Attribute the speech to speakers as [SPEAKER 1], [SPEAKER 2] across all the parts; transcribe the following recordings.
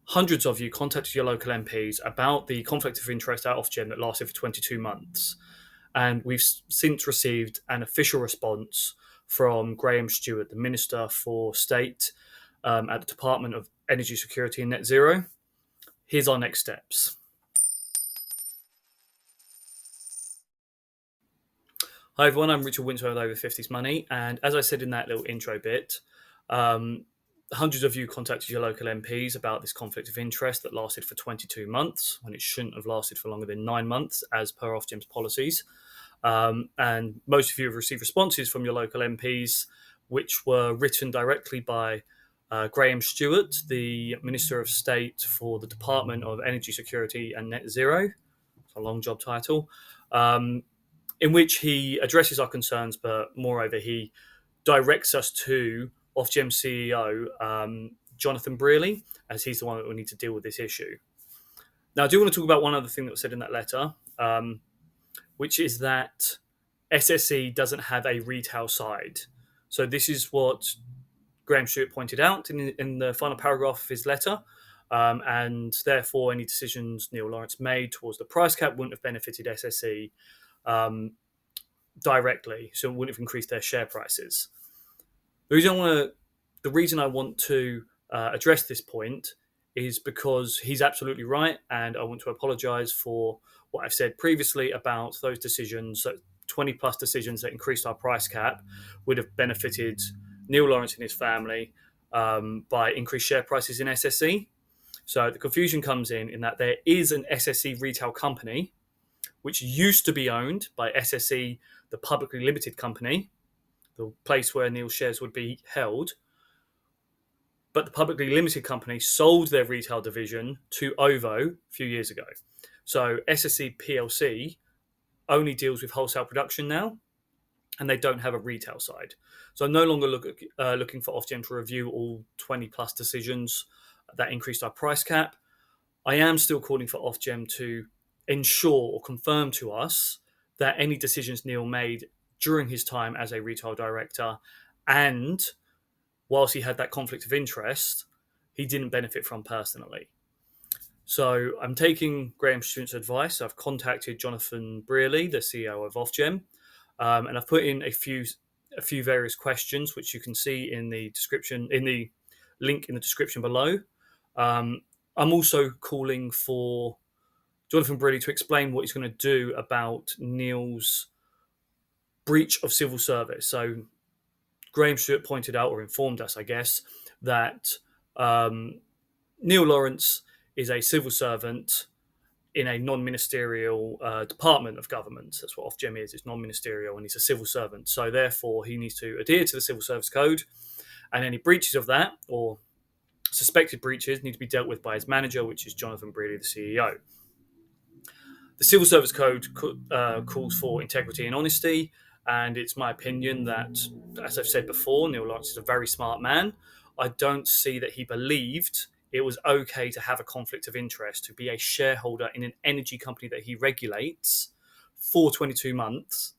[SPEAKER 1] hundreds of you contacted your local MPs about the conflict of interest at Ofgem that lasted for 22 months. And we've since received an official response from Graham Stuart, the Minister for State at the Department of Energy Security and Net Zero. Here's our next steps. Hi everyone, I'm Richard Winter with Over50smoney, and as I said in that little intro bit, hundreds of you contacted your local MPs about this conflict of interest that lasted for 22 months, when it shouldn't have lasted for longer than 9 months, as per Ofgem's policies. And most of you have received responses from your local MPs, which were written directly by Graham Stuart, the Minister of State for the Department of Energy Security and Net Zero. It's a long job title. In which he addresses our concerns, but moreover, he directs us to Ofgem CEO Jonathan Brearley, as he's the one that will need to deal with this issue. Now, I do want to talk about one other thing that was said in that letter, which is that SSE doesn't have a retail side. So this is what Graham Stuart pointed out in the final paragraph of his letter, and therefore any decisions Neil Lawrence made towards the price cap wouldn't have benefited SSE directly, so it wouldn't have increased their share prices. The reason I want to address this point is because he's absolutely right, and I want to apologise for what I've said previously about those decisions, 20 plus decisions that increased our price cap would have benefited Neil Lawrence and his family by increased share prices in SSE. So the confusion comes in that there is an SSE retail company which used to be owned by SSE, the publicly limited company, the place where Neil's shares would be held. But the publicly limited company sold their retail division to OVO a few years ago. So SSE PLC only deals with wholesale production now, and they don't have a retail side. So I'm no longer looking for Ofgem to review all 20 plus decisions that increased our price cap. I am still calling for Ofgem to ensure or confirm to us that any decisions Neil made during his time as a retail director, and whilst he had that conflict of interest, he didn't benefit from personally. So I'm taking Graham Stuart's advice. I've contacted Jonathan Brearley, the CEO of Ofgem, and I've put in a few various questions, which you can see in the description, in the link in the description below. I'm also calling for Jonathan Brearley to explain what he's going to do about Neil's breach of civil service. So Graham Stuart pointed out, or informed us, I guess, that Neil Lawrence is a civil servant in a non-ministerial department of government. That's what Ofgem is. It's non-ministerial, and he's a civil servant. So therefore, he needs to adhere to the Civil Service Code, and any breaches of that, or suspected breaches, need to be dealt with by his manager, which is Jonathan Brearley, the CEO. The Civil Service Code calls for integrity and honesty, and it's my opinion that, as I've said before, Neil Lawrence is a very smart man. I don't see that he believed it was okay to have a conflict of interest, to be a shareholder in an energy company that he regulates for 22 months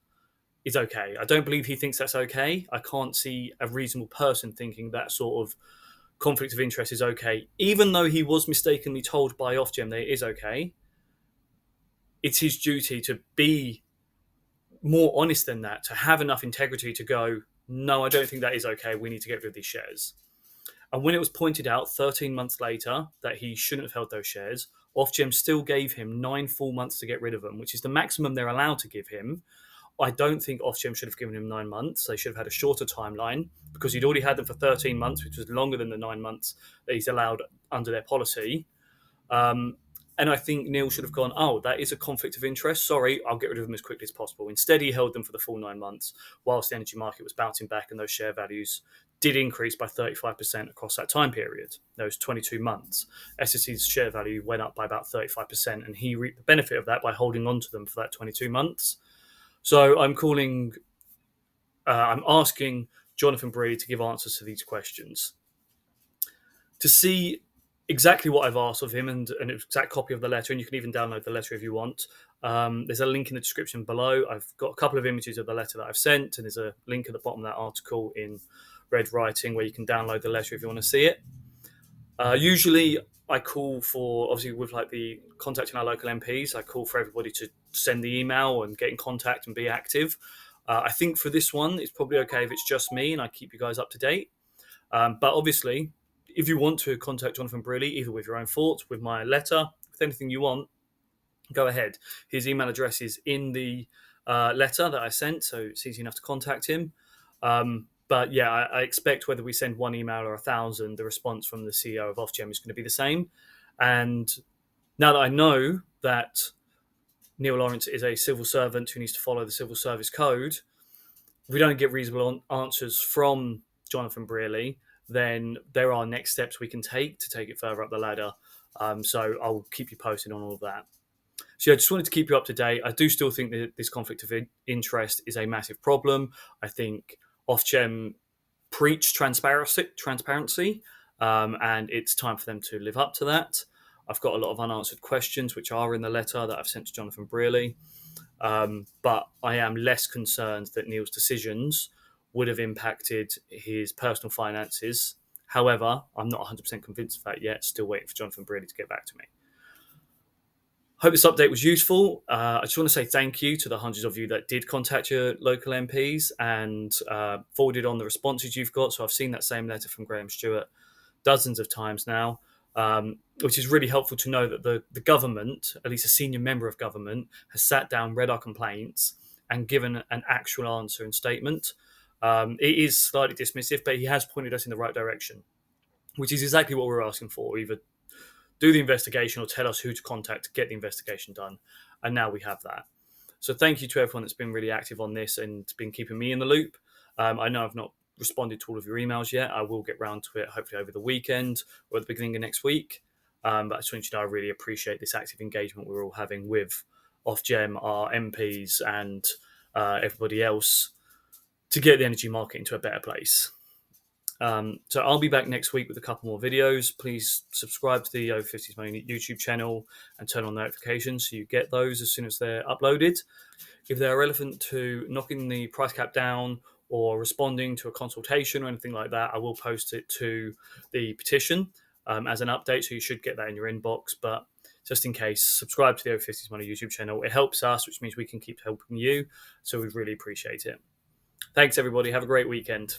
[SPEAKER 1] is okay. I don't believe he thinks that's okay. I can't see a reasonable person thinking that sort of conflict of interest is okay, even though he was mistakenly told by Ofgem that it is okay. It's his duty to be more honest than that, to have enough integrity to go, no, I don't think that is okay. We need to get rid of these shares. And when it was pointed out 13 months later that he shouldn't have held those shares, Ofgem still gave him 9 full months to get rid of them, which is the maximum they're allowed to give him. I don't think Ofgem should have given him 9 months. They should have had a shorter timeline, because he'd already had them for 13 months, which was longer than the 9 months that he's allowed under their policy. And I think Neil should have gone, oh, that is a conflict of interest. Sorry, I'll get rid of them as quickly as possible. Instead, he held them for the full 9 months whilst the energy market was bouncing back, and those share values did increase by 35% across that time period, those 22 months. SSE's share value went up by about 35%, and he reaped the benefit of that by holding on to them for that 22 months. So I'm asking Jonathan Brearley to give answers to these questions. To see exactly what I've asked of him and an exact copy of the letter, and you can even download the letter if you want, there's a link in the description below. I've got a couple of images of the letter that I've sent, and there's a link at the bottom of that article in red writing where you can download the letter if you want to see it. Usually I call for, obviously with like the contacting our local MPs, I call for everybody to send the email and get in contact and be active. I think for this one, it's probably okay if it's just me and I keep you guys up to date. But obviously, if you want to contact Jonathan Brearley, either with your own thoughts, with my letter, with anything you want, go ahead. His email address is in the letter that I sent, so it's easy enough to contact him. But yeah, I expect whether we send one email or 1,000, the response from the CEO of Ofgem is going to be the same. And now that I know that Neil Lawrence is a civil servant who needs to follow the Civil Service Code, if we don't get reasonable answers from Jonathan Brearley, then there are next steps we can take to take it further up the ladder. So I'll keep you posted on all of that. So yeah, I just wanted to keep you up to date. I do still think that this conflict of interest is a massive problem. I think Ofgem preach transparency, and it's time for them to live up to that. I've got a lot of unanswered questions, which are in the letter that I've sent to Jonathan Brearley. But I am less concerned that Neil's decisions would have impacted his personal finances. However, I'm not 100% convinced of that yet. Still waiting for Jonathan Brearley to get back to me. Hope this update was useful. I just want to say thank you to the hundreds of you that did contact your local MPs and forwarded on the responses you've got. So I've seen that same letter from Graham Stuart dozens of times now, which is really helpful to know that the government, at least a senior member of government, has sat down, read our complaints, and given an actual answer and statement. It is slightly dismissive, but he has pointed us in the right direction, which is exactly what we're asking for. Either do the investigation or tell us who to contact to get the investigation done. And now we have that. So thank you to everyone that's been really active on this and been keeping me in the loop. I know I've not responded to all of your emails yet. I will get round to it hopefully over the weekend or at the beginning of next week. But I just want you to know I really appreciate this active engagement we're all having with Ofgem, our MPs, and everybody else to get the energy market into a better place. So I'll be back next week with a couple more videos. Please subscribe to the Over50smoney YouTube channel and turn on notifications so you get those as soon as they're uploaded. If they're relevant to knocking the price cap down or responding to a consultation or anything like that, I will post it to the petition as an update, so you should get that in your inbox. But just in case, subscribe to the Over50smoney YouTube channel. It helps us, which means we can keep helping you. So we really appreciate it. Thanks, everybody. Have a great weekend.